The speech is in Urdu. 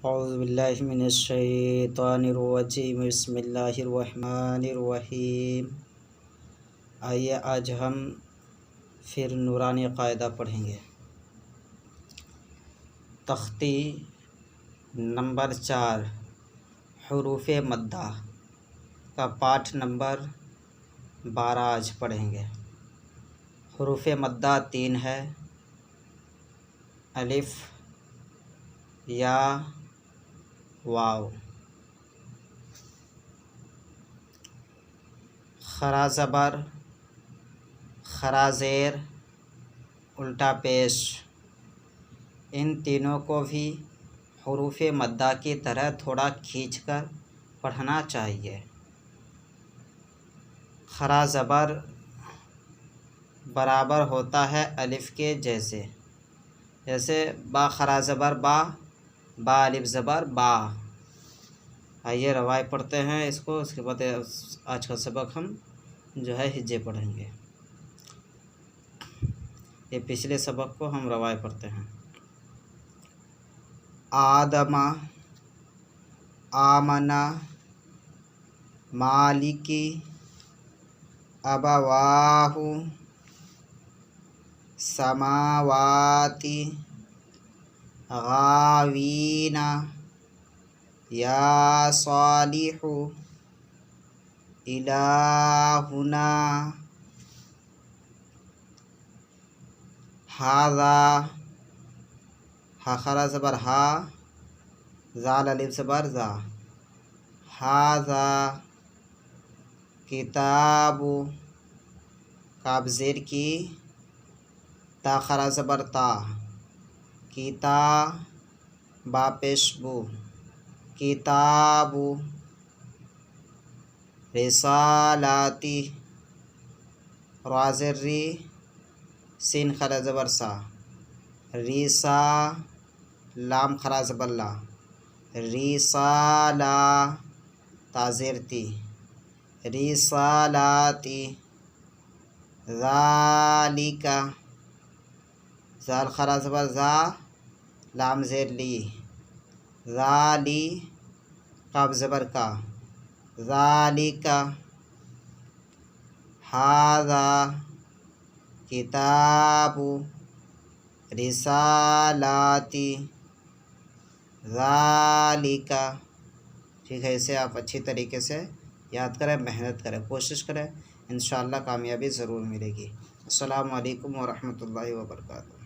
اعوذ باللہ من الشیطان الرجیم، بسم اللہ الرحمن الرحیم۔ آئیے آج ہم پھر نورانی قاعدہ پڑھیں گے۔ تختی نمبر 4 حروف مدہ کا پاٹھ نمبر 12 آج پڑھیں گے۔ حروف مدہ 3 ہے: الف، یا، واو۔ خرا زبر، خرا زیر، الٹا پیش، ان تینوں کو بھی حروف مدہ کی طرح تھوڑا کھینچ کر پڑھنا چاہیے۔ خرا زبر برابر ہوتا ہے الف کے جیسے با خرا زبر با، با الف زبر با۔ آئیے روائے پڑھتے ہیں اس کو، اس کے بعد آج کا سبق ہم ہجے پڑھیں گے۔ یہ پچھلے سبق کو ہم روائے پڑھتے ہیں۔ آدم، آمنا، مالکی، ابواہ، سماواتی، غاوینا، یا صالح، الہنا، ھذا، ہا خرا زبر ہا، زال الف زبر زا، ھذا، کتاب، کاف زیر کی، تا خرا زبر تا، کیتا، با پیش بو، کتاب، رسالاتی، را زیر ری، سین خرا زبر سا، ریسا، لام خرا زبر لا، ریسالا، تا زیر تی، رسالاتی، ذالک، زال خرا زبر زا، لام زیر لی، ذالی، قاف زبر کا، ذالک، ھذا، کتاب، رسالاتی، ذالک۔ ٹھیک ہے، اسے آپ اچھی طریقے سے یاد کریں، محنت کریں، کوشش کریں، انشاءاللہ کامیابی ضرور ملے گی۔ السلام علیکم ورحمۃ اللہ وبرکاتہ۔